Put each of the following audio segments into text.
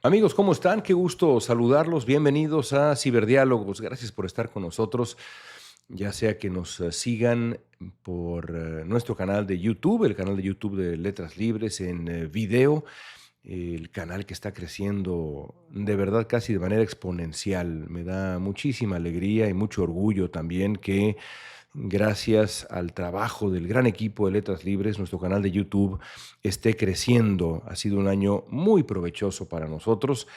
Amigos, ¿cómo están? Qué gusto saludarlos. Bienvenidos a Ciberdiálogos. Gracias por estar con nosotros, ya sea que nos sigan por nuestro canal de YouTube, el canal de YouTube de Letras Libres en video, el canal que está creciendo de verdad casi de manera exponencial. Me da muchísima alegría y mucho orgullo también que gracias al trabajo del gran equipo de Letras Libres, nuestro canal de YouTube esté creciendo. Ha sido un año muy provechoso para nosotros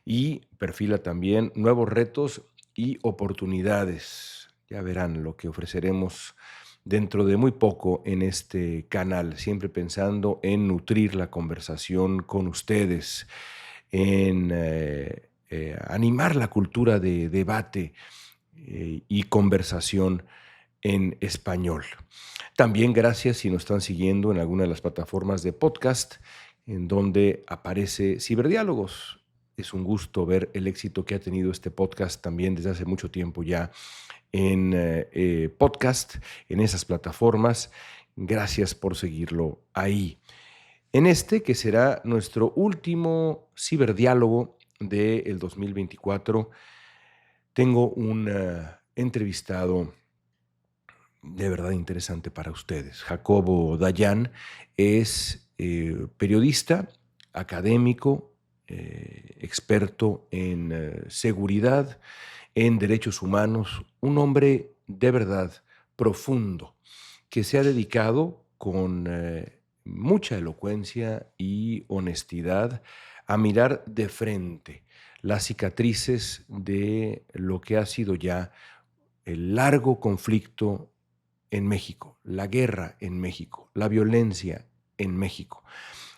y perfila también nuevos retos y oportunidades. Ya verán lo que ofreceremos dentro de muy poco en este canal, siempre pensando en nutrir la conversación con ustedes, en animar la cultura de debate y conversación en español. También gracias si nos están siguiendo en alguna de las plataformas de podcast en donde aparece Ciberdiálogos. Es un gusto ver el éxito que ha tenido este podcast también desde hace mucho tiempo ya en podcast, en esas plataformas. Gracias por seguirlo ahí. En este, que será nuestro último ciberdiálogo del 2024, tengo un entrevistado de verdad interesante para ustedes. Jacobo Dayan es periodista, académico, experto en seguridad, en derechos humanos, un hombre de verdad profundo que se ha dedicado con mucha elocuencia y honestidad a mirar de frente las cicatrices de lo que ha sido ya el largo conflicto en México, la guerra en México, la violencia en México.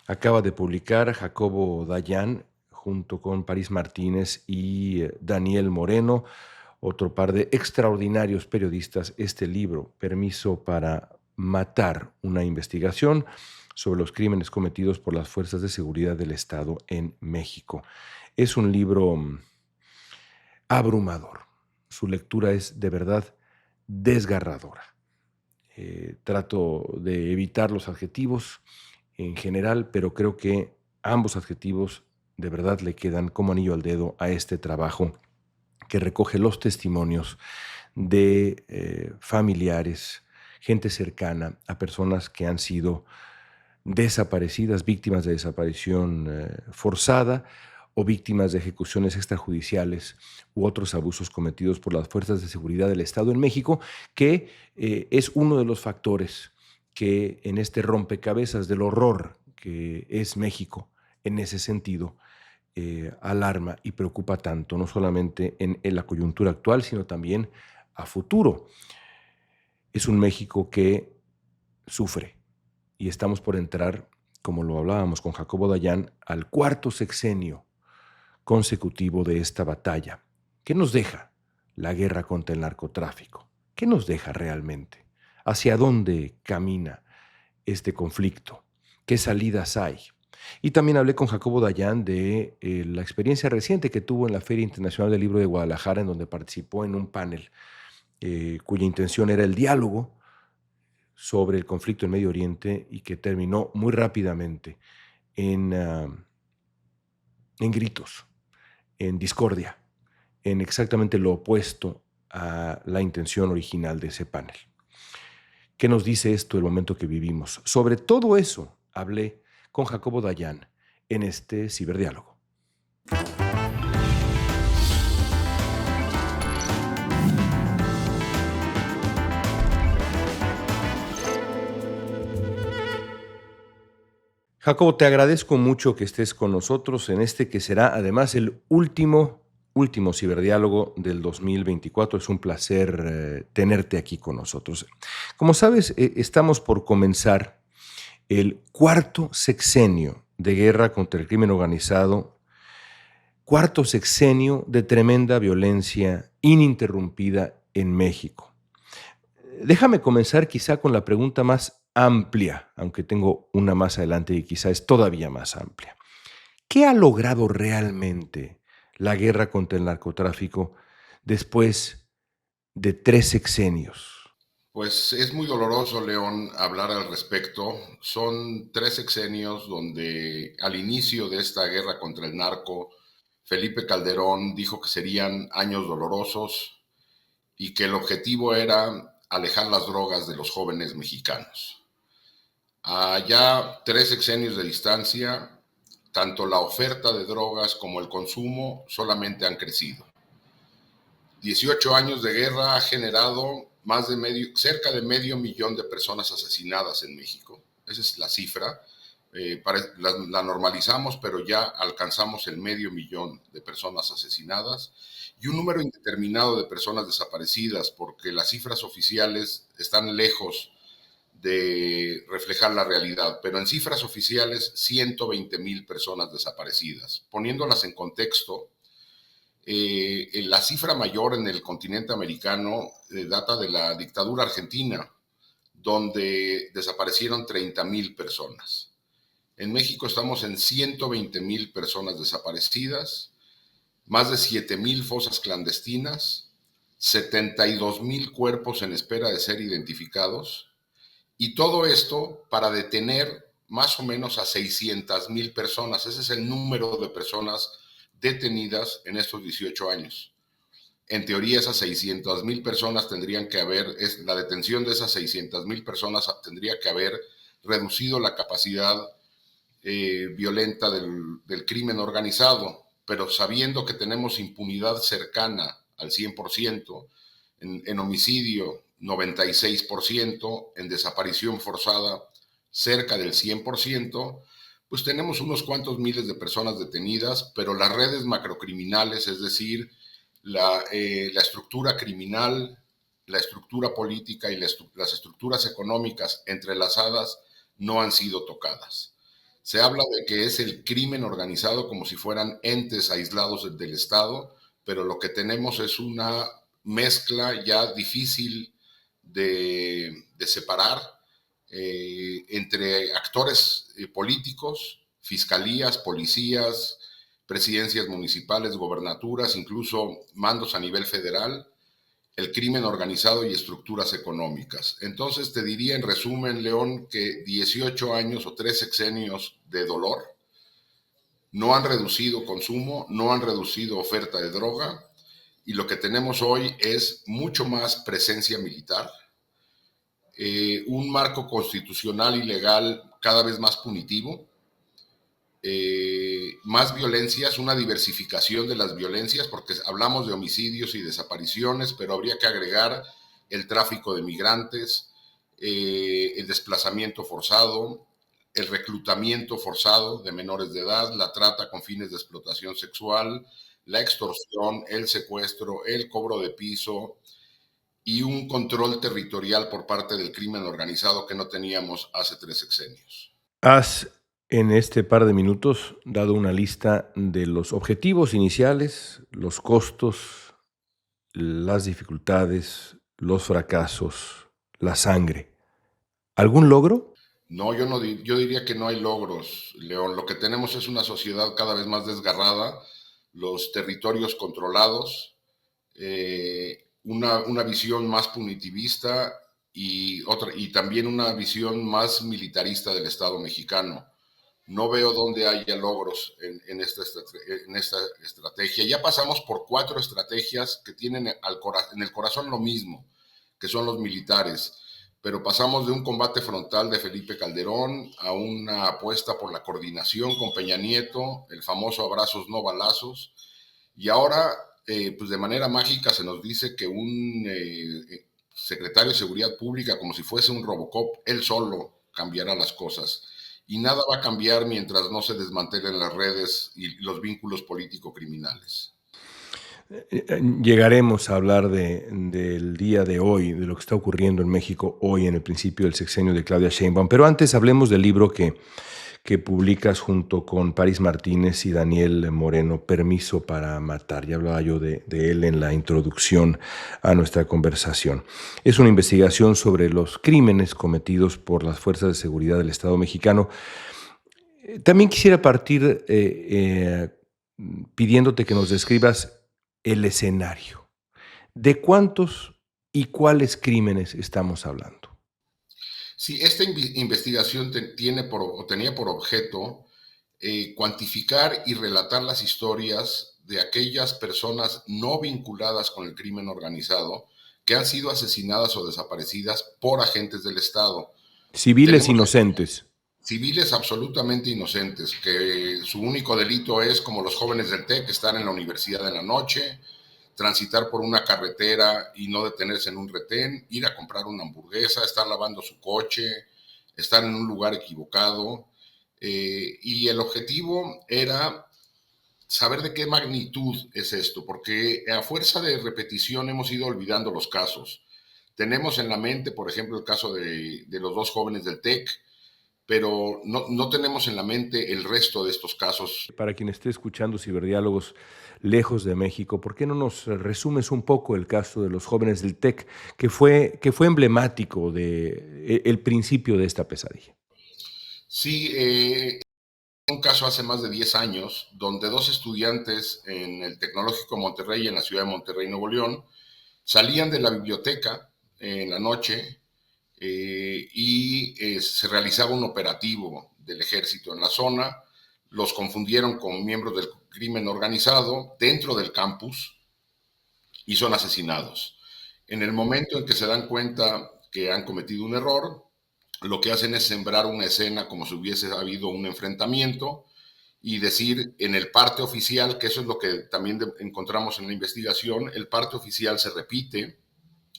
Acaba de publicar Jacobo Dayan, junto con París Martínez y Daniel Moreno, otro par de extraordinarios periodistas, este libro, Permiso para matar, una investigación sobre los crímenes cometidos por las fuerzas de seguridad del Estado en México. Es un libro abrumador. Su lectura es de verdad desgarradora. Trato de evitar los adjetivos en general, pero creo que ambos adjetivos de verdad le quedan como anillo al dedo a este trabajo que recoge los testimonios de familiares, gente cercana a personas que han sido desaparecidas, víctimas de desaparición forzada o víctimas de ejecuciones extrajudiciales u otros abusos cometidos por las fuerzas de seguridad del Estado en México, que es uno de los factores que en este rompecabezas del horror que es México, en ese sentido, alarma y preocupa tanto, no solamente en la coyuntura actual, sino también a futuro. Es un México que sufre y estamos por entrar, como lo hablábamos con Jacobo Dayan, al cuarto sexenio consecutivo de esta batalla. ¿Qué nos deja la guerra contra el narcotráfico? ¿Qué nos deja realmente? ¿Hacia dónde camina este conflicto? ¿Qué salidas hay? Y también hablé con Jacobo Dayan de la experiencia reciente que tuvo en la Feria Internacional del Libro de Guadalajara, en donde participó en un panel cuya intención era el diálogo sobre el conflicto en Medio Oriente y que terminó muy rápidamente en gritos, en discordia, en exactamente lo opuesto a la intención original de ese panel. ¿Qué nos dice esto el momento que vivimos? Sobre todo eso hablé con Jacobo Dayan en este ciberdiálogo. Jacobo, te agradezco mucho que estés con nosotros en este que será además el último ciberdiálogo del 2024. Es un placer tenerte aquí con nosotros. Como sabes, estamos por comenzar el cuarto sexenio de guerra contra el crimen organizado, cuarto sexenio de tremenda violencia ininterrumpida en México. Déjame comenzar quizá con la pregunta más amplia, aunque tengo una más adelante y quizá es todavía más amplia. ¿Qué ha logrado realmente la guerra contra el narcotráfico después de 3 sexenios? Pues es muy doloroso, León, hablar al respecto. Son 3 sexenios donde al inicio de esta guerra contra el narco, Felipe Calderón dijo que serían años dolorosos y que el objetivo era alejar las drogas de los jóvenes mexicanos. A ya 3 sexenios de distancia, tanto la oferta de drogas como el consumo solamente han crecido. 18 años de guerra ha generado cerca de medio millón de personas asesinadas en México. Esa es la cifra. La normalizamos, pero ya alcanzamos el medio millón de personas asesinadas y un número indeterminado de personas desaparecidas, porque las cifras oficiales están lejos de reflejar la realidad, pero en cifras oficiales 120,000 personas desaparecidas. Poniéndolas en contexto, la cifra mayor en el continente americano data de la dictadura argentina, donde desaparecieron 30,000 personas. En México estamos en 120,000 personas desaparecidas, más de 7,000 fosas clandestinas, 72,000 cuerpos en espera de ser identificados, y todo esto para detener más o menos a 600,000 personas. Ese es el número de personas detenidas en estos 18 años. En teoría, esas 600,000 personas tendrían que la detención de esas 600,000 personas tendría que haber reducido la capacidad violenta del crimen organizado, pero sabiendo que tenemos impunidad cercana al 100%, en homicidio 96%, en desaparición forzada cerca del 100%, pues tenemos unos cuantos miles de personas detenidas, pero las redes macrocriminales, es decir, la estructura criminal, la estructura política y las estructuras económicas entrelazadas no han sido tocadas. Se habla de que es el crimen organizado como si fueran entes aislados del Estado, pero lo que tenemos es una mezcla ya difícil de separar entre actores políticos, fiscalías, policías, presidencias municipales, gobernaturas, incluso mandos a nivel federal, el crimen organizado y estructuras económicas. Entonces te diría en resumen, León, que 18 años o 3 sexenios de dolor no han reducido consumo, no han reducido oferta de droga, y lo que tenemos hoy es mucho más presencia militar, un marco constitucional y legal cada vez más punitivo, más violencias, una diversificación de las violencias, porque hablamos de homicidios y desapariciones, pero habría que agregar el tráfico de migrantes, el desplazamiento forzado, el reclutamiento forzado de menores de edad, la trata con fines de explotación sexual, la extorsión, el secuestro, el cobro de piso y un control territorial por parte del crimen organizado que no teníamos hace 3 sexenios. Has, en este par de minutos, dado una lista de los objetivos iniciales, los costos, las dificultades, los fracasos, la sangre. ¿Algún logro? No, yo diría que no hay logros, León. Lo que tenemos es una sociedad cada vez más desgarrada, los territorios controlados, una visión más punitivista y también una visión más militarista del Estado mexicano. No veo dónde haya logros en esta estrategia. Ya pasamos por 4 estrategias que tienen en el corazón lo mismo, que son los militares, pero pasamos de un combate frontal de Felipe Calderón a una apuesta por la coordinación con Peña Nieto, el famoso abrazos no balazos, y ahora, pues de manera mágica se nos dice que un secretario de Seguridad Pública, como si fuese un Robocop, él solo cambiará las cosas. Y nada va a cambiar mientras no se desmantelen las redes y los vínculos político-criminales. Llegaremos a hablar del día de hoy, de lo que está ocurriendo en México hoy en el principio del sexenio de Claudia Sheinbaum. Pero antes hablemos del libro que publicas junto con Paris Martínez y Daniel Moreno, Permiso para Matar. Ya hablaba yo de él en la introducción a nuestra conversación. Es una investigación sobre los crímenes cometidos por las fuerzas de seguridad del Estado mexicano. También quisiera partir pidiéndote que nos describas el escenario. ¿De cuántos ¿Y cuáles crímenes estamos hablando? Sí, esta investigación tenía por objeto cuantificar y relatar las historias de aquellas personas no vinculadas con el crimen organizado que han sido asesinadas o desaparecidas por agentes del Estado. Civiles Tenemos inocentes. civiles absolutamente inocentes, que su único delito es, como los jóvenes del TEC, estar en la universidad en la noche, transitar por una carretera y no detenerse en un retén, ir a comprar una hamburguesa, estar lavando su coche, estar en un lugar equivocado. Y el objetivo era saber de qué magnitud es esto, porque a fuerza de repetición hemos ido olvidando los casos. Tenemos en la mente, por ejemplo, el caso de los dos jóvenes del TEC, pero no tenemos en la mente el resto de estos casos. Para quien esté escuchando Ciberdiálogos lejos de México, ¿por qué no nos resumes un poco el caso de los jóvenes del TEC, que fue emblemático de el principio de esta pesadilla? Sí, un caso hace más de 10 años, donde dos estudiantes en el Tecnológico de Monterrey, en la ciudad de Monterrey, Nuevo León, salían de la biblioteca en la noche y se realizaba un operativo del ejército en la zona. Los confundieron con miembros del crimen organizado dentro del campus y son asesinados. En el momento en que se dan cuenta que han cometido un error, lo que hacen es sembrar una escena como si hubiese habido un enfrentamiento y decir en el parte oficial, que eso es lo que también encontramos en la investigación, el parte oficial se repite,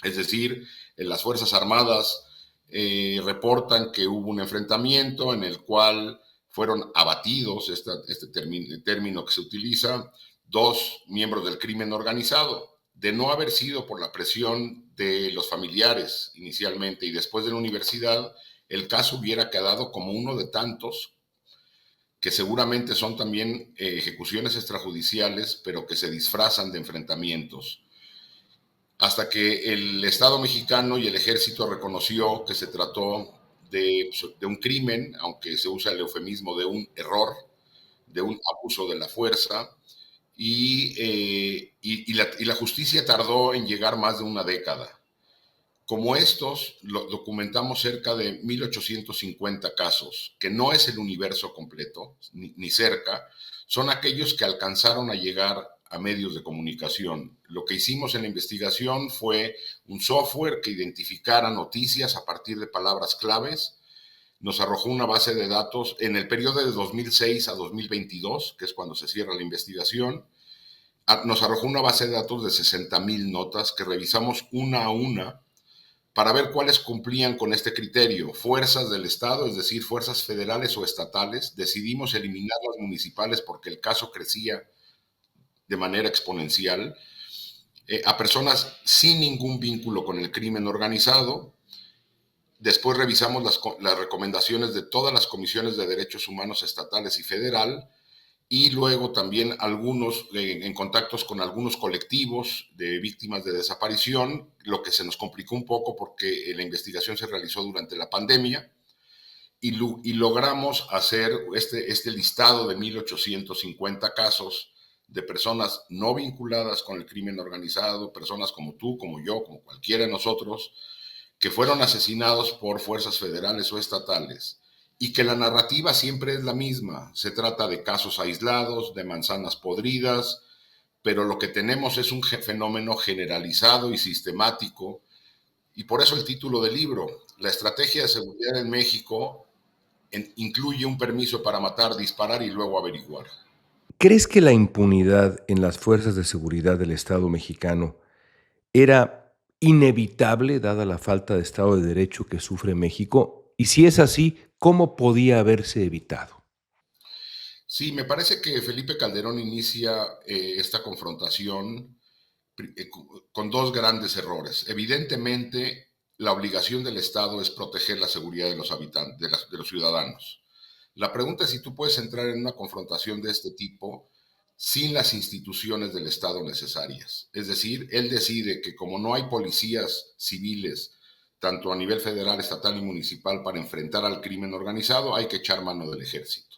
es decir, en las Fuerzas Armadas reportan que hubo un enfrentamiento en el cual fueron abatidos, este término que se utiliza, dos miembros del crimen organizado. De no haber sido por la presión de los familiares inicialmente y después de la universidad, el caso hubiera quedado como uno de tantos que seguramente son también ejecuciones extrajudiciales, pero que se disfrazan de enfrentamientos. Hasta que el Estado mexicano y el ejército reconoció que se trató de un crimen, aunque se usa el eufemismo de un error, de un abuso de la fuerza, y la justicia tardó en llegar más de una década. Como estos, lo documentamos cerca de 1850 casos, que no es el universo completo, ni cerca, son aquellos que alcanzaron a llegar a medios de comunicación. Lo que hicimos en la investigación fue un software que identificara noticias a partir de palabras claves. Nos arrojó una base de datos en el periodo de 2006 a 2022, que es cuando se cierra la investigación. Nos arrojó una base de datos de 60,000 notas que revisamos una a una para ver cuáles cumplían con este criterio. Fuerzas del Estado, es decir, fuerzas federales o estatales. Decidimos eliminar las municipales porque el caso crecía de manera exponencial. A personas sin ningún vínculo con el crimen organizado. Después revisamos las recomendaciones de todas las comisiones de derechos humanos estatales y federal, y luego también algunos en contactos con algunos colectivos de víctimas de desaparición, lo que se nos complicó un poco porque la investigación se realizó durante la pandemia, y logramos hacer este listado de 1850 casos de personas no vinculadas con el crimen organizado, personas como tú, como yo, como cualquiera de nosotros, que fueron asesinados por fuerzas federales o estatales, y que la narrativa siempre es la misma. Se trata de casos aislados, de manzanas podridas, pero lo que tenemos es un fenómeno generalizado y sistemático, y por eso el título del libro, La estrategia de seguridad en México, incluye un permiso para matar, disparar y luego averiguar. ¿Crees que la impunidad en las fuerzas de seguridad del Estado mexicano era inevitable dada la falta de Estado de Derecho que sufre México? Y si es así, ¿cómo podía haberse evitado? Sí, me parece que Felipe Calderón inicia esta confrontación con dos grandes errores. Evidentemente, la obligación del Estado es proteger la seguridad de los habitantes, de los ciudadanos. La pregunta es si tú puedes entrar en una confrontación de este tipo sin las instituciones del Estado necesarias. Es decir, él decide que como no hay policías civiles, tanto a nivel federal, estatal y municipal, para enfrentar al crimen organizado, hay que echar mano del ejército.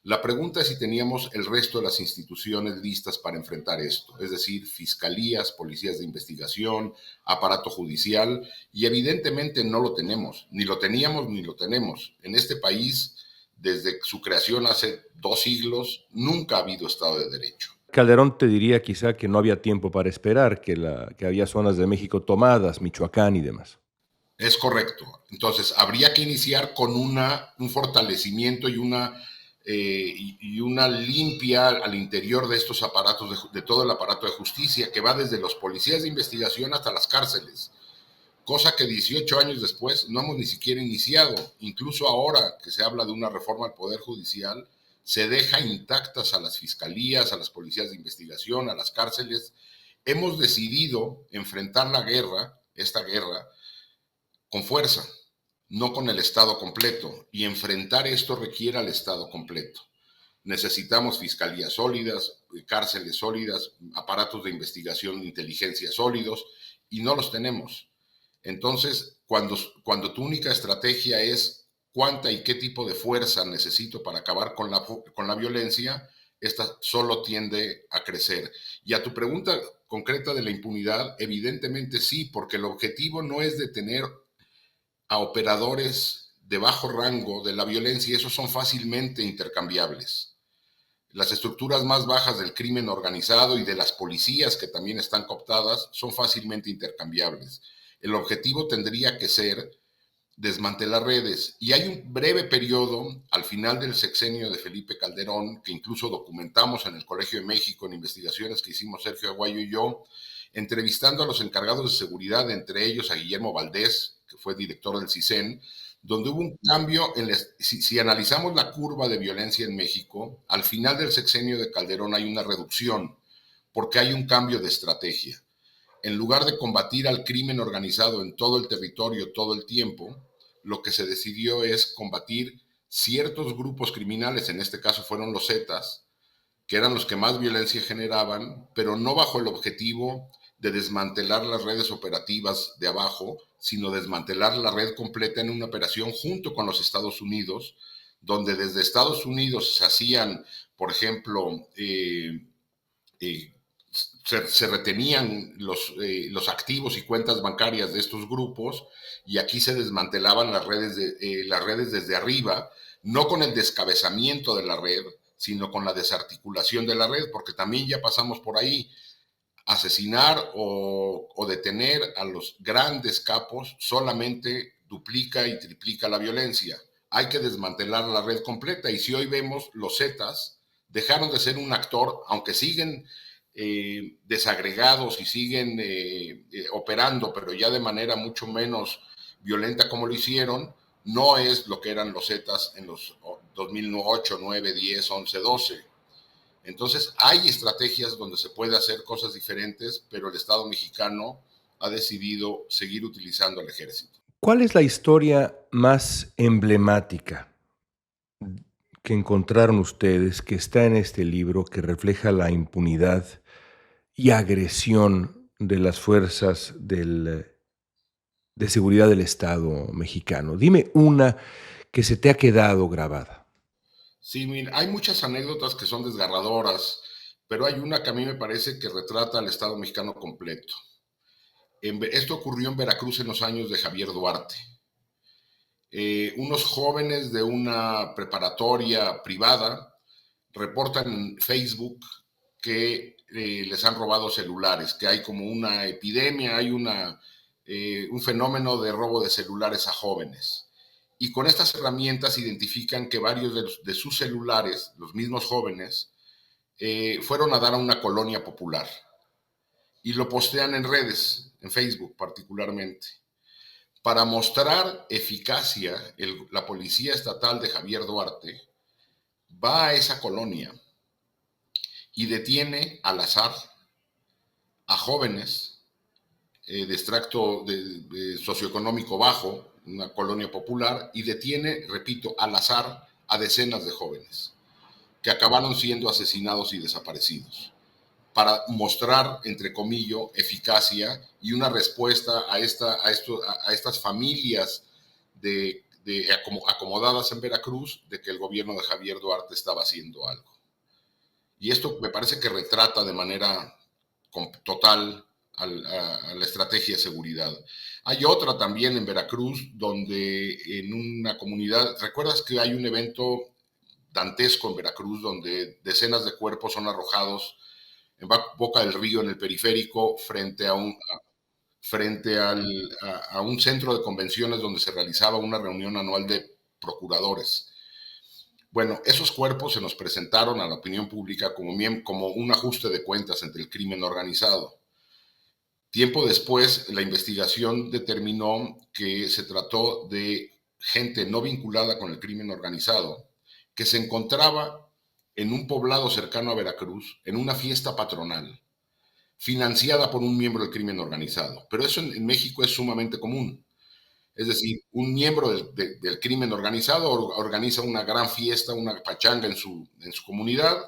La pregunta es si teníamos el resto de las instituciones listas para enfrentar esto, es decir, fiscalías, policías de investigación, aparato judicial, y evidentemente no lo tenemos, ni lo teníamos ni lo tenemos. En este país, desde su creación hace 2 siglos, nunca ha habido Estado de Derecho. Calderón te diría quizá que no había tiempo para esperar, que había zonas de México tomadas, Michoacán y demás. Es correcto. Entonces, habría que iniciar con un fortalecimiento y una limpia al interior de estos aparatos, de todo el aparato de justicia, que va desde los policías de investigación hasta las cárceles, cosa que 18 años después no hemos ni siquiera iniciado. Incluso ahora que se habla de una reforma al Poder Judicial, se deja intactas a las fiscalías, a las policías de investigación, a las cárceles. Hemos decidido enfrentar esta guerra, con fuerza, no con el Estado completo, y enfrentar esto requiere al Estado completo. Necesitamos fiscalías sólidas, cárceles sólidas, aparatos de investigación de inteligencia sólidos, y no los tenemos. Entonces, cuando tu única estrategia es cuánta y qué tipo de fuerza necesito para acabar con la violencia, esta solo tiende a crecer. Y a tu pregunta concreta de la impunidad, evidentemente sí, porque el objetivo no es detener a operadores de bajo rango de la violencia, y esos son fácilmente intercambiables. Las estructuras más bajas del crimen organizado y de las policías, que también están cooptadas, son fácilmente intercambiables. El objetivo tendría que ser desmantelar redes. Y hay un breve periodo al final del sexenio de Felipe Calderón, que incluso documentamos en el Colegio de México en investigaciones que hicimos Sergio Aguayo y yo, entrevistando a los encargados de seguridad, entre ellos a Guillermo Valdés, que fue director del CISEN, donde hubo un cambio, si analizamos la curva de violencia en México, al final del sexenio de Calderón hay una reducción, porque hay un cambio de estrategia. En lugar de combatir al crimen organizado en todo el territorio todo el tiempo, lo que se decidió es combatir ciertos grupos criminales, en este caso fueron los Zetas, que eran los que más violencia generaban, pero no bajo el objetivo de desmantelar las redes operativas de abajo, sino desmantelar la red completa en una operación junto con los Estados Unidos, donde desde Estados Unidos se hacían, por ejemplo, se retenían los activos y cuentas bancarias de estos grupos, y aquí se desmantelaban las redes desde arriba, no con el descabezamiento de la red, sino con la desarticulación de la red, porque también ya pasamos por ahí. Asesinar o detener a los grandes capos solamente duplica y triplica la violencia. Hay que desmantelar la red completa, y si hoy vemos, los Zetas dejaron de ser un actor, aunque siguen desagregados y siguen operando, pero ya de manera mucho menos violenta como lo hicieron. No es lo que eran los Zetas en los 2008, 9, 10, 11, 12. Entonces, hay estrategias donde se puede hacer cosas diferentes, pero el Estado mexicano ha decidido seguir utilizando al ejército. ¿Cuál es la historia más emblemática que encontraron ustedes, que está en este libro, que refleja la impunidad y agresión de las fuerzas de seguridad del Estado mexicano? Dime una que se te ha quedado grabada. Sí, mira, hay muchas anécdotas que son desgarradoras, pero hay una que a mí me parece que retrata al Estado mexicano completo. Esto ocurrió en Veracruz en los años de Javier Duarte. Unos jóvenes de una preparatoria privada reportan en Facebook que les han robado celulares, que hay como una epidemia, hay un fenómeno de robo de celulares a jóvenes. Y con estas herramientas identifican que varios de sus celulares, los mismos jóvenes, fueron a dar a una colonia popular, y lo postean en redes, en Facebook particularmente. Para mostrar eficacia, la Policía Estatal de Javier Duarte va a esa colonia y detiene al azar a jóvenes de extracto socioeconómico bajo, una colonia popular, y detiene, repito, al azar a decenas de jóvenes que acabaron siendo asesinados y desaparecidos, para mostrar, entre comillas, eficacia y una respuesta a estas familias de acomodadas en Veracruz de que el gobierno de Javier Duarte estaba haciendo algo. Y esto me parece que retrata de manera total a la estrategia de seguridad. Hay otra también en Veracruz, donde en una comunidad, ¿recuerdas que hay un evento dantesco en Veracruz donde decenas de cuerpos son arrojados en boca del río, en el periférico, a un centro de convenciones donde se realizaba una reunión anual de procuradores? Bueno, esos cuerpos se nos presentaron a la opinión pública como un ajuste de cuentas entre el crimen organizado. Tiempo después, la investigación determinó que se trató de gente no vinculada con el crimen organizado, que se encontraba en un poblado cercano a Veracruz, en una fiesta patronal, financiada por un miembro del crimen organizado. Pero eso en México es sumamente común. Es decir, un miembro del crimen organizado organiza una gran fiesta, una pachanga en su comunidad,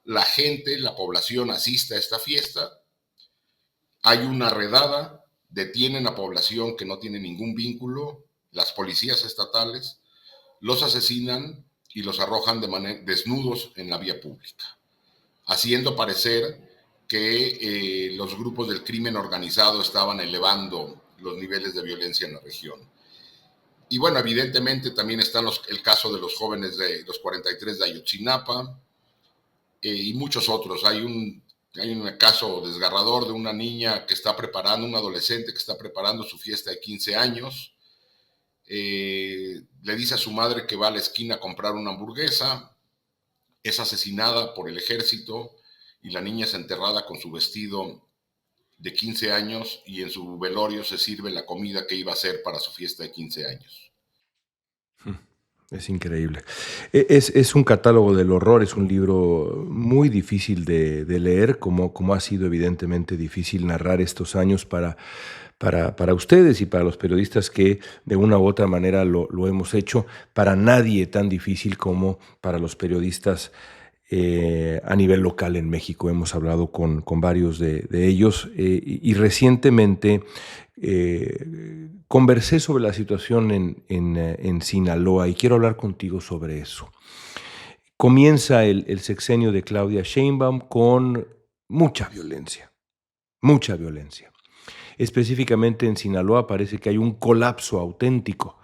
la gente, la población asiste a esta fiesta, hay una redada, detienen a población que no tiene ningún vínculo, las policías estatales, los asesinan y los arrojan desnudos en la vía pública, haciendo parecer que los grupos del crimen organizado estaban elevando los niveles de violencia en la región. Y bueno, evidentemente también está el caso de los jóvenes de los 43 de Ayotzinapa y muchos otros. Hay un caso desgarrador de una niña que está preparando, un adolescente que está preparando su fiesta de 15 años. Le dice a su madre que va a la esquina a comprar una hamburguesa, es asesinada por el ejército y la niña es enterrada con su vestido de 15 años y en su velorio se sirve la comida que iba a hacer para su fiesta de 15 años. Es increíble. Es un catálogo del horror, es un libro muy difícil de leer, como ha sido evidentemente difícil narrar estos años para ustedes y para los periodistas que de una u otra manera lo hemos hecho. Para nadie tan difícil como para los periodistas a nivel local en México. Hemos hablado con varios de ellos y recientemente conversé sobre la situación en Sinaloa y quiero hablar contigo sobre eso. Comienza el sexenio de Claudia Sheinbaum con mucha violencia, mucha violencia. Específicamente en Sinaloa parece que hay un colapso auténtico,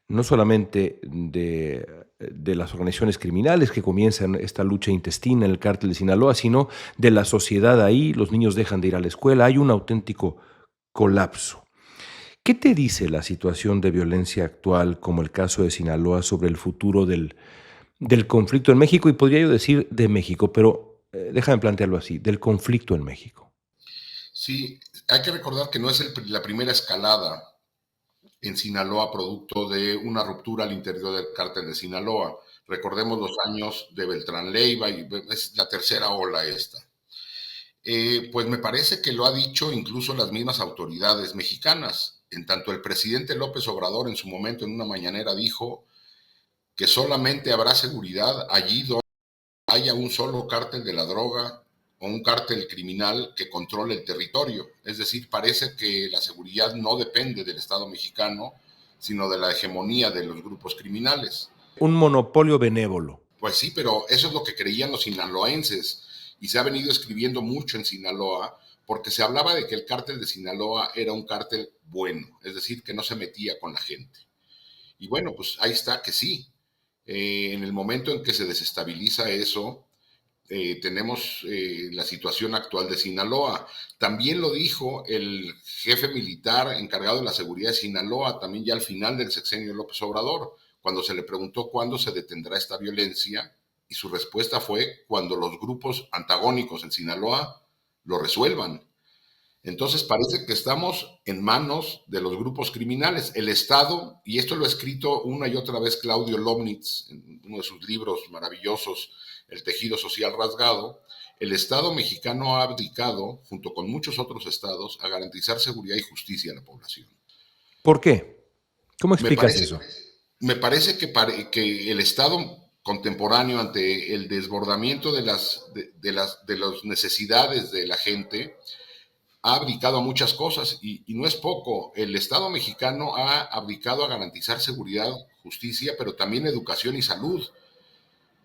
no solamente de las organizaciones criminales que comienzan esta lucha intestina en el cártel de Sinaloa, sino de la sociedad ahí. Los niños dejan de ir a la escuela, hay un auténtico colapso. ¿Qué te dice la situación de violencia actual, como el caso de Sinaloa, sobre el futuro del conflicto en México? Y podría yo decir de México, pero déjame plantearlo así, del conflicto en México. Sí, hay que recordar que no es la primera escalada en Sinaloa producto de una ruptura al interior del cártel de Sinaloa. Recordemos los años de Beltrán Leiva y es la tercera ola esta. Pues me parece que lo ha dicho incluso las mismas autoridades mexicanas. En tanto, el presidente López Obrador en su momento en una mañanera dijo que solamente habrá seguridad allí donde haya un solo cártel de la droga o un cártel criminal que controle el territorio. Es decir, parece que la seguridad no depende del Estado mexicano, sino de la hegemonía de los grupos criminales. Un monopolio benévolo. Pues sí, pero eso es lo que creían los sinaloenses y se ha venido escribiendo mucho en Sinaloa porque se hablaba de que el cártel de Sinaloa era un cártel bueno, es decir, que no se metía con la gente. Y bueno, pues ahí está que sí. En el momento en que se desestabiliza eso, tenemos la situación actual de Sinaloa. También lo dijo el jefe militar encargado de la seguridad de Sinaloa, también ya al final del sexenio de López Obrador, cuando se le preguntó cuándo se detendrá esta violencia, y su respuesta fue cuando los grupos antagónicos en Sinaloa lo resuelvan. Entonces parece que estamos en manos de los grupos criminales. El Estado, y esto lo ha escrito una y otra vez Claudio Lomnitz en uno de sus libros maravillosos, El tejido social rasgado, el Estado mexicano ha abdicado, junto con muchos otros estados, a garantizar seguridad y justicia a la población. ¿Por qué? ¿Cómo explicas eso? Me parece que el Estado contemporáneo, ante el desbordamiento de las necesidades de la gente, ha abdicado a muchas cosas y no es poco. El Estado mexicano ha abdicado a garantizar seguridad, justicia, pero también educación y salud.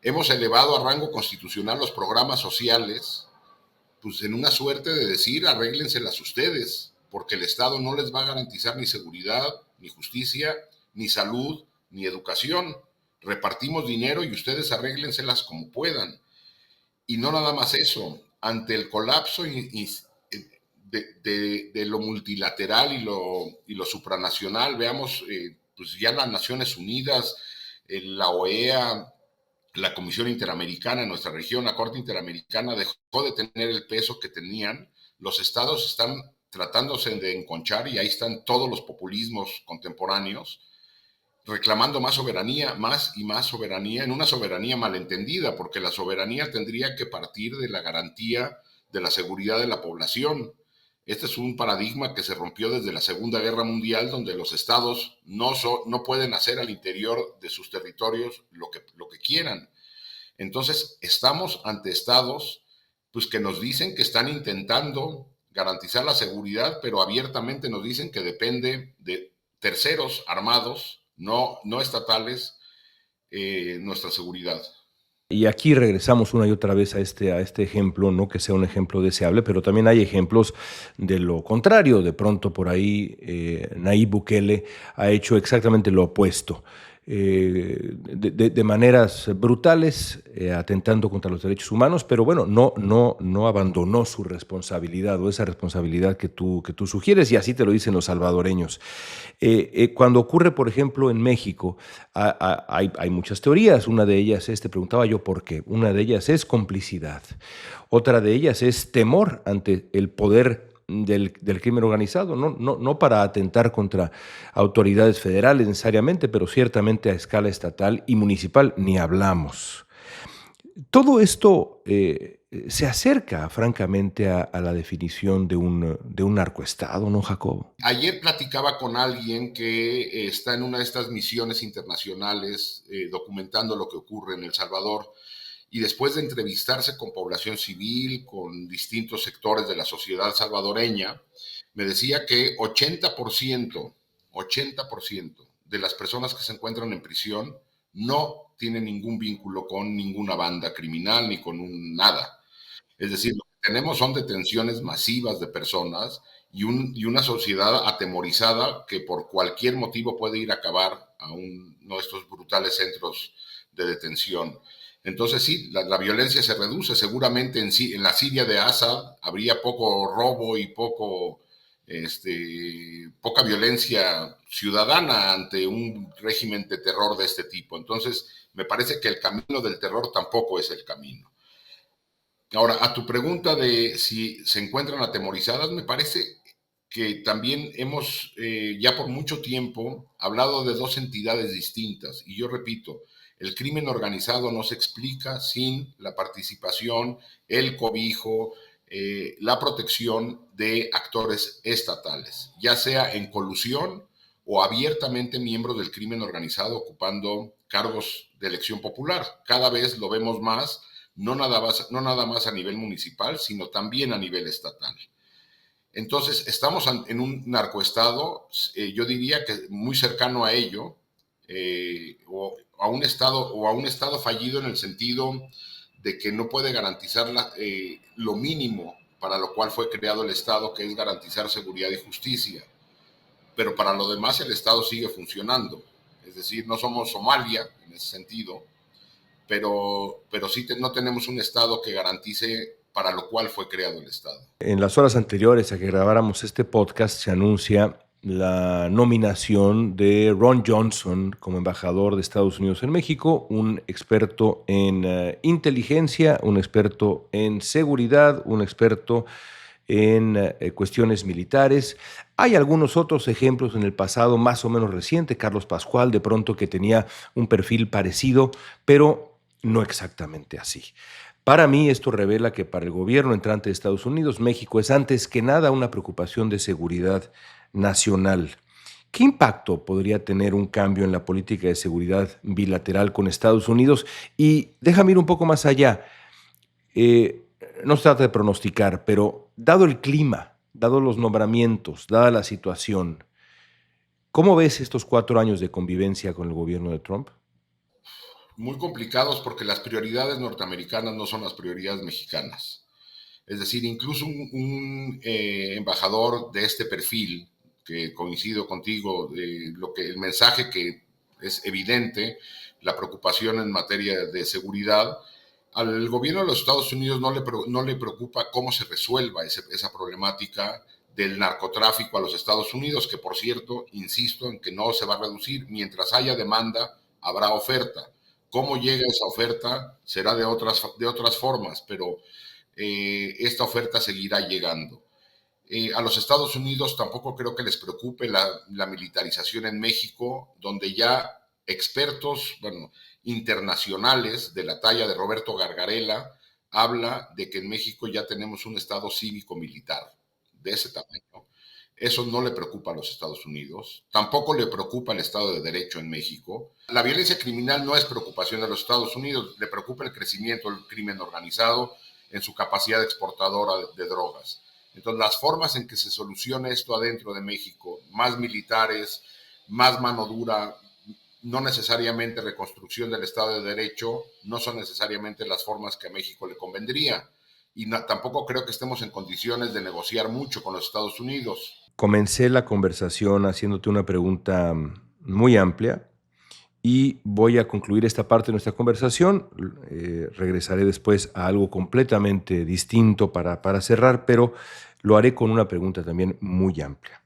Hemos elevado a rango constitucional los programas sociales, pues en una suerte de decir, arréglenselas ustedes, porque el Estado no les va a garantizar ni seguridad, ni justicia, ni salud, ni educación. Repartimos dinero y ustedes arréglenselas como puedan. Y no nada más eso, ante el colapso de lo multilateral y lo supranacional, veamos, pues ya las Naciones Unidas, la OEA, la Comisión Interamericana en nuestra región, la Corte Interamericana, dejó de tener el peso que tenían. Los estados están tratándose de enconchar y ahí están todos los populismos contemporáneos reclamando más soberanía, más y más soberanía, en una soberanía malentendida, porque la soberanía tendría que partir de la garantía de la seguridad de la población. Este es un paradigma que se rompió desde la Segunda Guerra Mundial, donde los estados no pueden hacer al interior de sus territorios lo que quieran. Entonces, estamos ante estados pues, que nos dicen que están intentando garantizar la seguridad, pero abiertamente nos dicen que depende de terceros armados, no estatales, nuestra seguridad. Y aquí regresamos una y otra vez a este ejemplo, no que sea un ejemplo deseable, pero también hay ejemplos de lo contrario. De pronto por ahí Nayib Bukele ha hecho exactamente lo opuesto. De maneras brutales, atentando contra los derechos humanos, pero bueno, no abandonó su responsabilidad o esa responsabilidad que tú sugieres, y así te lo dicen los salvadoreños. Cuando ocurre, por ejemplo, en México, hay muchas teorías. Una de ellas es, te preguntaba yo por qué, una de ellas es complicidad. Otra de ellas es temor ante el poder del crimen organizado, no para atentar contra autoridades federales necesariamente, pero ciertamente a escala estatal y municipal, ni hablamos. Todo esto se acerca francamente a la definición de un narcoestado, ¿no, Jacobo? Ayer platicaba con alguien que está en una de estas misiones internacionales documentando lo que ocurre en El Salvador, y después de entrevistarse con población civil, con distintos sectores de la sociedad salvadoreña, me decía que 80% de las personas que se encuentran en prisión no tienen ningún vínculo con ninguna banda criminal ni con nada. Es decir, lo que tenemos son detenciones masivas de personas y una sociedad atemorizada que por cualquier motivo puede ir a acabar a uno de estos brutales centros de detención. Entonces sí, la violencia se reduce. Seguramente en la Siria de Assad habría poco robo y poca violencia ciudadana ante un régimen de terror de este tipo. Entonces, me parece que el camino del terror tampoco es el camino. Ahora, a tu pregunta de si se encuentran atemorizadas, me parece que también hemos ya por mucho tiempo hablado de dos entidades distintas. Y yo repito, el crimen organizado no se explica sin la participación, el cobijo, la protección de actores estatales, ya sea en colusión o abiertamente miembros del crimen organizado ocupando cargos de elección popular. Cada vez lo vemos más, no nada más a nivel municipal, sino también a nivel estatal. Entonces, estamos en un narcoestado, yo diría que muy cercano a ello, o a un estado fallido en el sentido de que no puede garantizar lo mínimo para lo cual fue creado el Estado, que es garantizar seguridad y justicia. Pero para lo demás el Estado sigue funcionando. Es decir, no somos Somalia en ese sentido, pero sí no tenemos un Estado que garantice para lo cual fue creado el Estado. En las horas anteriores a que grabáramos este podcast se anuncia la nominación de Ron Johnson como embajador de Estados Unidos en México, un experto en inteligencia, un experto en seguridad, un experto en cuestiones militares. Hay algunos otros ejemplos en el pasado más o menos reciente, Carlos Pascual de pronto que tenía un perfil parecido, pero no exactamente así. Para mí esto revela que para el gobierno entrante de Estados Unidos, México es antes que nada una preocupación de seguridad nacional. ¿Qué impacto podría tener un cambio en la política de seguridad bilateral con Estados Unidos? Y déjame ir un poco más allá. No se trata de pronosticar, pero dado el clima, dado los nombramientos, dada la situación, ¿Cómo ves estos 4 años de convivencia con el gobierno de Trump? Muy complicados porque las prioridades norteamericanas no son las prioridades mexicanas. Es decir, incluso un embajador de este perfil, que coincido contigo, el mensaje que es evidente, la preocupación en materia de seguridad, al gobierno de los Estados Unidos no le preocupa cómo se resuelva esa problemática del narcotráfico a los Estados Unidos, que por cierto, insisto en que no se va a reducir. Mientras haya demanda, habrá oferta. Cómo llega esa oferta será de otras formas, pero esta oferta seguirá llegando. A los Estados Unidos tampoco creo que les preocupe la militarización en México, donde ya expertos, bueno, internacionales de la talla de Roberto Gargarella habla de que en México ya tenemos un estado cívico-militar de ese tamaño. Eso no le preocupa a los Estados Unidos, tampoco le preocupa el Estado de Derecho en México. La violencia criminal no es preocupación de los Estados Unidos, le preocupa el crecimiento del crimen organizado en su capacidad exportadora de drogas. Entonces, las formas en que se solucione esto adentro de México, más militares, más mano dura, no necesariamente reconstrucción del Estado de Derecho, no son necesariamente las formas que a México le convendría. Y tampoco creo que estemos en condiciones de negociar mucho con los Estados Unidos. Comencé la conversación haciéndote una pregunta muy amplia y voy a concluir esta parte de nuestra conversación. Regresaré después a algo completamente distinto para cerrar, pero lo haré con una pregunta también muy amplia.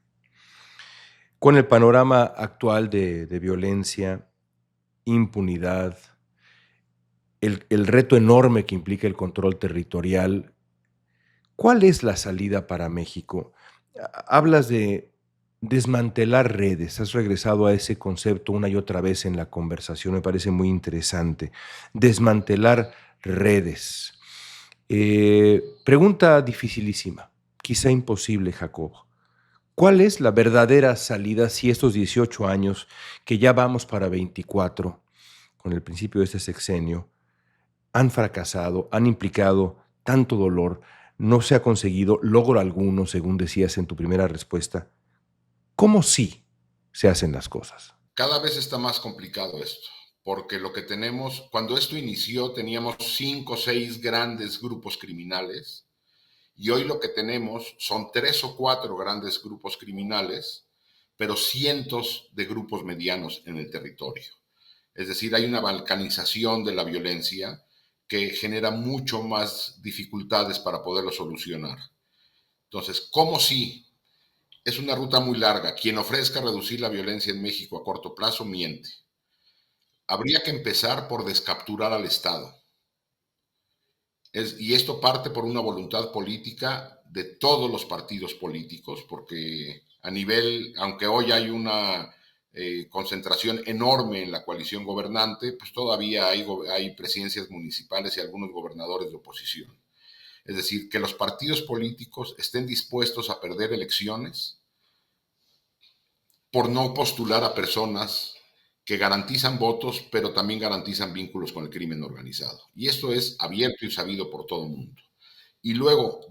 Con el panorama actual de violencia, impunidad, el reto enorme que implica el control territorial, ¿cuál es la salida para México? Hablas de desmantelar redes, has regresado a ese concepto una y otra vez en la conversación, me parece muy interesante. Desmantelar redes. Pregunta dificilísima, quizá imposible, Jacobo. ¿Cuál es la verdadera salida si estos 18 años, que ya vamos para 24, con el principio de este sexenio, han fracasado, han implicado tanto dolor, no se ha conseguido logro alguno, según decías en tu primera respuesta? ¿Cómo sí se hacen las cosas? Cada vez está más complicado esto, porque lo que tenemos, cuando esto inició, teníamos 5 o 6 grandes grupos criminales, y hoy lo que tenemos son 3 o 4 grandes grupos criminales, pero cientos de grupos medianos en el territorio. Es decir, hay una balcanización de la violencia que genera mucho más dificultades para poderlo solucionar. Entonces, ¿cómo sí? Es una ruta muy larga. Quien ofrezca reducir la violencia en México a corto plazo miente. Habría que empezar por descapturar al Estado. Y esto parte por una voluntad política de todos los partidos políticos, porque a nivel, aunque hoy hay una concentración enorme en la coalición gobernante, pues todavía hay presidencias municipales y algunos gobernadores de oposición. Es decir, que los partidos políticos estén dispuestos a perder elecciones por no postular a personas que garantizan votos, pero también garantizan vínculos con el crimen organizado. Y esto es abierto y sabido por todo el mundo. Y luego,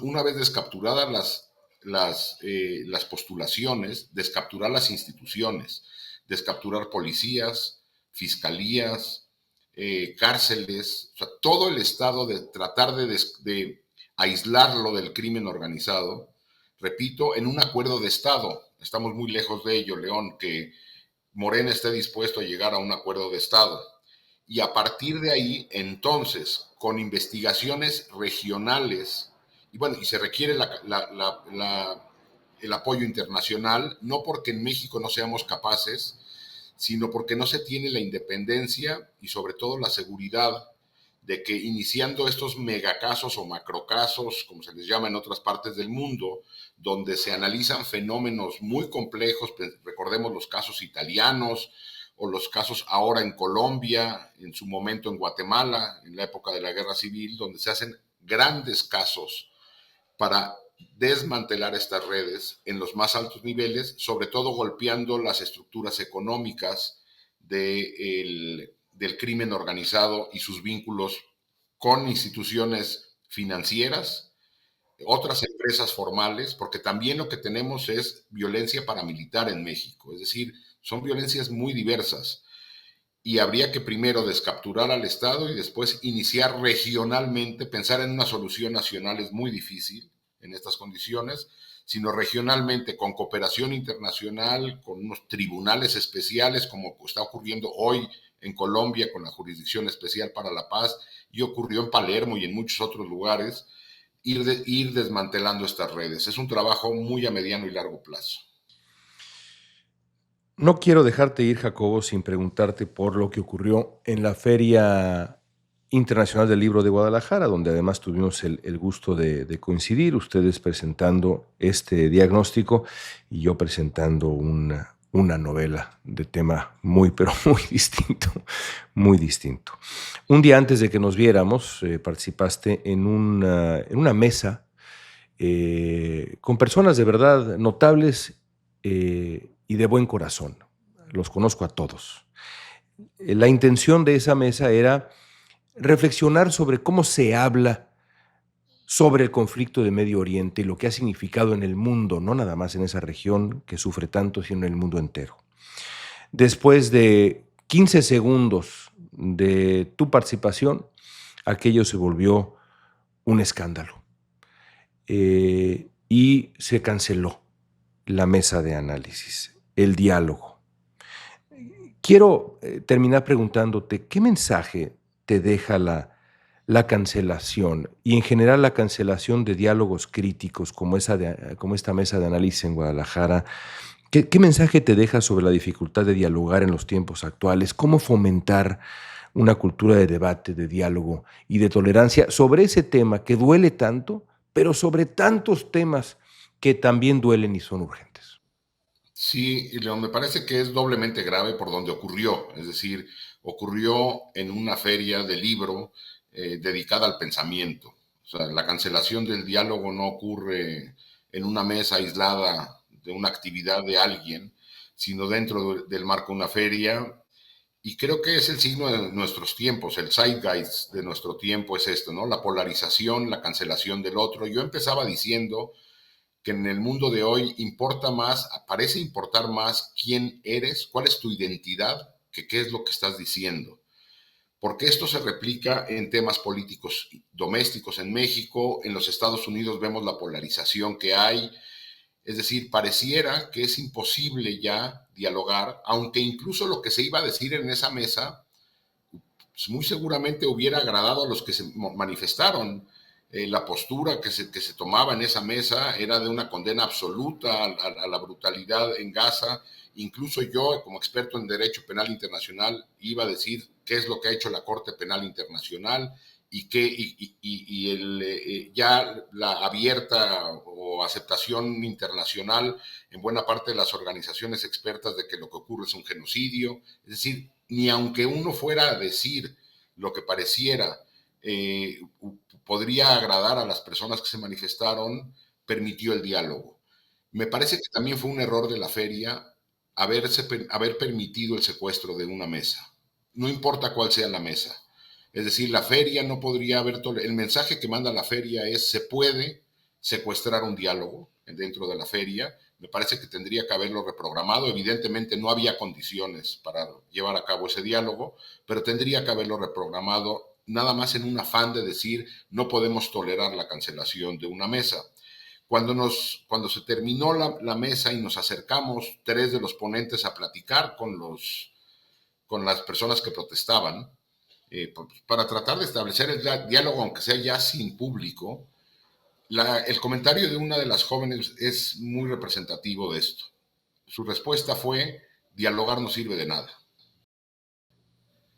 una vez descapturadas las postulaciones, descapturar las instituciones, descapturar policías, fiscalías, cárceles, o sea, todo el Estado, de tratar de aislarlo del crimen organizado, repito, en un acuerdo de Estado. Estamos muy lejos de ello, León, que Morena esté dispuesto a llegar a un acuerdo de Estado. Y a partir de ahí, entonces, con investigaciones regionales, y bueno, y se requiere el apoyo internacional, no porque en México no seamos capaces, sino porque no se tiene la independencia y sobre todo la seguridad de que iniciando estos megacasos o macrocasos, como se les llama en otras partes del mundo, donde se analizan fenómenos muy complejos, recordemos los casos italianos o los casos ahora en Colombia, en su momento en Guatemala, en la época de la Guerra Civil, donde se hacen grandes casos para desmantelar estas redes en los más altos niveles, sobre todo golpeando las estructuras económicas del crimen organizado y sus vínculos con instituciones financieras, otras empresas formales, porque también lo que tenemos es violencia paramilitar en México, es decir, son violencias muy diversas y habría que primero descapturar al Estado y después iniciar regionalmente. Pensar en una solución nacional es muy difícil en estas condiciones, sino regionalmente con cooperación internacional, con unos tribunales especiales como está ocurriendo hoy en Colombia con la Jurisdicción Especial para la Paz y ocurrió en Palermo y en muchos otros lugares, ir desmantelando estas redes. Es un trabajo muy a mediano y largo plazo. No quiero dejarte ir, Jacobo, sin preguntarte por lo que ocurrió en la Feria Internacional del Libro de Guadalajara, donde además tuvimos el gusto de coincidir, ustedes presentando este diagnóstico y yo presentando una novela de tema muy, pero muy distinto, muy distinto. Un día antes de que nos viéramos, participaste en una mesa con personas de verdad notables y de buen corazón. Los conozco a todos. La intención de esa mesa era reflexionar sobre cómo se habla sobre el conflicto de Medio Oriente y lo que ha significado en el mundo, no nada más en esa región que sufre tanto, sino en el mundo entero. Después de 15 segundos de tu participación, aquello se volvió un escándalo y se canceló la mesa de análisis, el diálogo. Quiero terminar preguntándote, ¿qué mensaje te deja la cancelación y en general la cancelación de diálogos críticos como esta mesa de análisis en Guadalajara? ¿Qué mensaje te deja sobre la dificultad de dialogar en los tiempos actuales? ¿Cómo fomentar una cultura de debate, de diálogo y de tolerancia sobre ese tema que duele tanto, pero sobre tantos temas que también duelen y son urgentes? Sí, y me parece que es doblemente grave por donde ocurrió, es decir, ocurrió en una feria de libro dedicada al pensamiento. O sea, la cancelación del diálogo no ocurre en una mesa aislada de una actividad de alguien, sino dentro del marco de una feria. Y creo que es el signo de nuestros tiempos, el zeitgeist de nuestro tiempo es esto, ¿no? La polarización, la cancelación del otro. Yo empezaba diciendo que en el mundo de hoy importa más, parece importar más quién eres, cuál es tu identidad, que qué es lo que estás diciendo. Porque esto se replica en temas políticos domésticos en México, en los Estados Unidos vemos la polarización que hay, es decir, pareciera que es imposible ya dialogar, aunque incluso lo que se iba a decir en esa mesa pues muy seguramente hubiera agradado a los que se manifestaron. La postura que se tomaba en esa mesa era de una condena absoluta a la brutalidad en Gaza. Incluso yo, como experto en derecho penal internacional, iba a decir qué es lo que ha hecho la Corte Penal Internacional ya la abierta o aceptación internacional en buena parte de las organizaciones expertas de que lo que ocurre es un genocidio. Es decir, ni aunque uno fuera a decir lo que pareciera podría agradar a las personas que se manifestaron, permitió el diálogo. Me parece que también fue un error de la feria haber permitido el secuestro de una mesa. No importa cuál sea la mesa. Es decir, la feria no podría haber... El mensaje que manda la feria es: se puede secuestrar un diálogo dentro de la feria. Me parece que tendría que haberlo reprogramado. Evidentemente no había condiciones para llevar a cabo ese diálogo, pero tendría que haberlo reprogramado nada más en un afán de decir no podemos tolerar la cancelación de una mesa. Cuando se terminó la mesa y nos acercamos tres de los ponentes a platicar con las personas que protestaban, para tratar de establecer el diálogo, aunque sea ya sin público, el comentario de una de las jóvenes es muy representativo de esto. Su respuesta fue: dialogar no sirve de nada.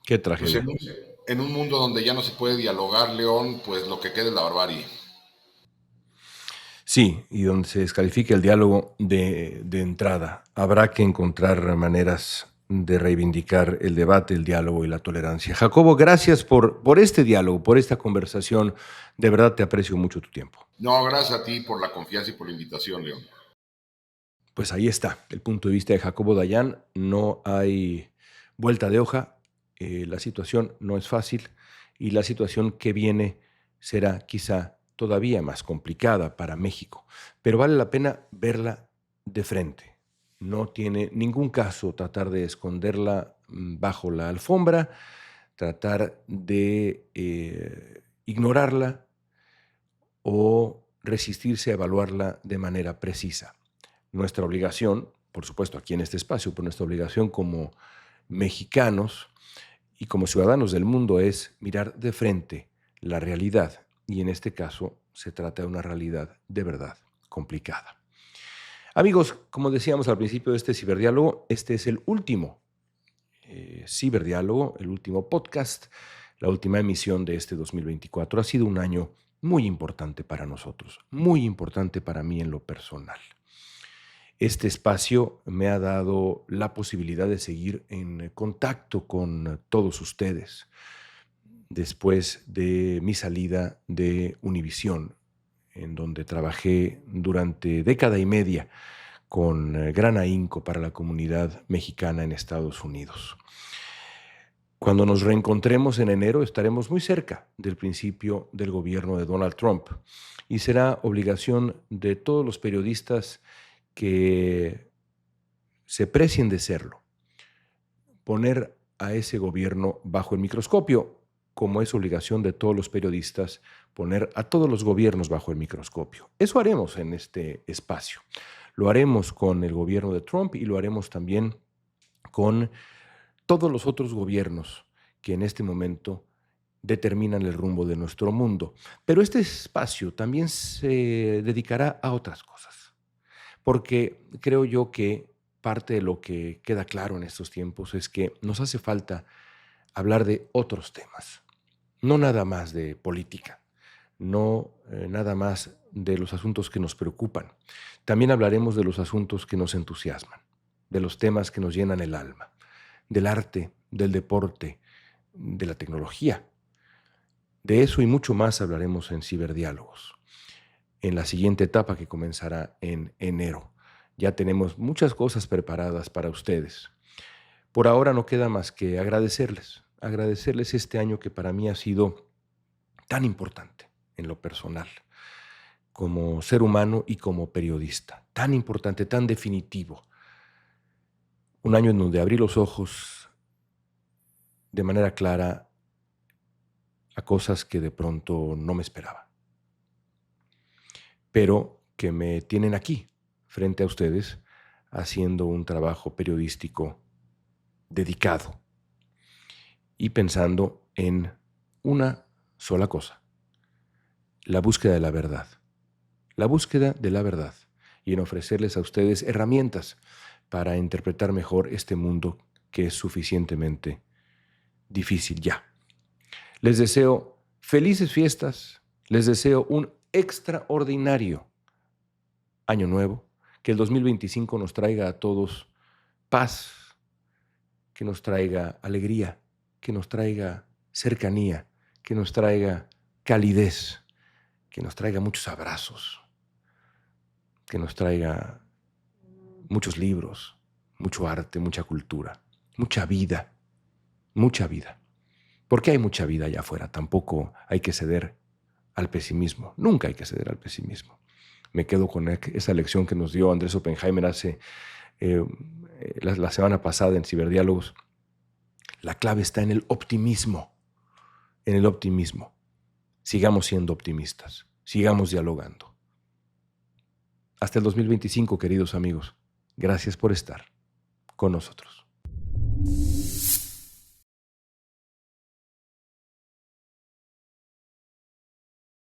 Qué Pues tragedia. en un mundo donde ya no se puede dialogar, León, pues lo que queda es la barbarie. Sí, y donde se descalifique el diálogo de entrada. Habrá que encontrar maneras de reivindicar el debate, el diálogo y la tolerancia. Jacobo, gracias por este diálogo, por esta conversación. De verdad te aprecio mucho tu tiempo. No, gracias a ti por la confianza y por la invitación, León. Pues ahí está, el punto de vista de Jacobo Dayan. No hay vuelta de hoja, la situación no es fácil y la situación que viene será quizá todavía más complicada para México, pero vale la pena verla de frente. No tiene ningún caso tratar de esconderla bajo la alfombra, tratar de ignorarla o resistirse a evaluarla de manera precisa. Nuestra obligación, por supuesto aquí en este espacio, pero nuestra obligación como mexicanos y como ciudadanos del mundo es mirar de frente la realidad, y en este caso se trata de una realidad de verdad complicada. Amigos, como decíamos al principio de este ciberdiálogo, este es el último ciberdiálogo, el último podcast, la última emisión de este 2024. Ha sido un año muy importante para nosotros, muy importante para mí en lo personal. Este espacio me ha dado la posibilidad de seguir en contacto con todos ustedes después de mi salida de Univisión, en donde trabajé durante década y media con gran ahínco para la comunidad mexicana en Estados Unidos. Cuando nos reencontremos en enero estaremos muy cerca del principio del gobierno de Donald Trump y será obligación de todos los periodistas que se precien de serlo poner a ese gobierno bajo el microscopio, como es obligación de todos los periodistas poner a todos los gobiernos bajo el microscopio. Eso haremos en este espacio. Lo haremos con el gobierno de Trump y lo haremos también con todos los otros gobiernos que en este momento determinan el rumbo de nuestro mundo. Pero este espacio también se dedicará a otras cosas, porque creo yo que parte de lo que queda claro en estos tiempos es que nos hace falta hablar de otros temas, no nada más de política, no nada más de los asuntos que nos preocupan. También hablaremos de los asuntos que nos entusiasman, de los temas que nos llenan el alma, del arte, del deporte, de la tecnología. De eso y mucho más hablaremos en Ciberdiálogos, en la siguiente etapa que comenzará en enero. Ya tenemos muchas cosas preparadas para ustedes. Por ahora no queda más que agradecerles este año que para mí ha sido tan importante en lo personal, como ser humano y como periodista, tan importante, tan definitivo. Un año en donde abrí los ojos de manera clara a cosas que de pronto no me esperaba, pero que me tienen aquí, frente a ustedes, haciendo un trabajo periodístico dedicado y pensando en una sola cosa: la búsqueda de la verdad. La búsqueda de la verdad y en ofrecerles a ustedes herramientas para interpretar mejor este mundo que es suficientemente difícil ya. Les deseo felices fiestas, les deseo un extraordinario año nuevo, que el 2025 nos traiga a todos paz, que nos traiga alegría, que nos traiga cercanía, que nos traiga calidez, que nos traiga muchos abrazos, que nos traiga muchos libros, mucho arte, mucha cultura, mucha vida, mucha vida. Porque hay mucha vida allá afuera, tampoco hay que ceder al pesimismo, nunca hay que ceder al pesimismo. Me quedo con esa lección que nos dio Andrés Oppenheimer hace la semana pasada en Ciberdiálogos. La clave está en el optimismo, en el optimismo. Sigamos siendo optimistas, sigamos dialogando. Hasta el 2025, queridos amigos. Gracias por estar con nosotros.